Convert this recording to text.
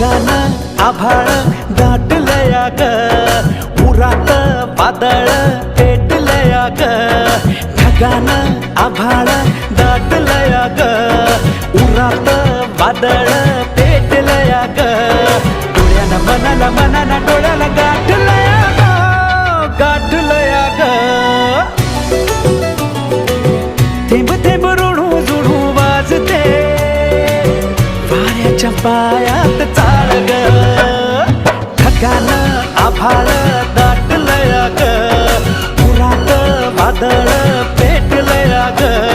ढगानं आभाळ दाटलया ग, उरात वादळ पेटलया ग. ढगानं आभाळ दाटलया ग, उरात वादळ पेटलया ग. डोळ्यानं मनाला मनाला डोळ्याला गाठलया ग, गाठलया ग. थेंब थेंब ऋणू जुणू वाजते वाऱ्याच्या पायात चाळ ग. ढगानं आभाळ दाटलया ग, उरात वादळ पेटलया ग.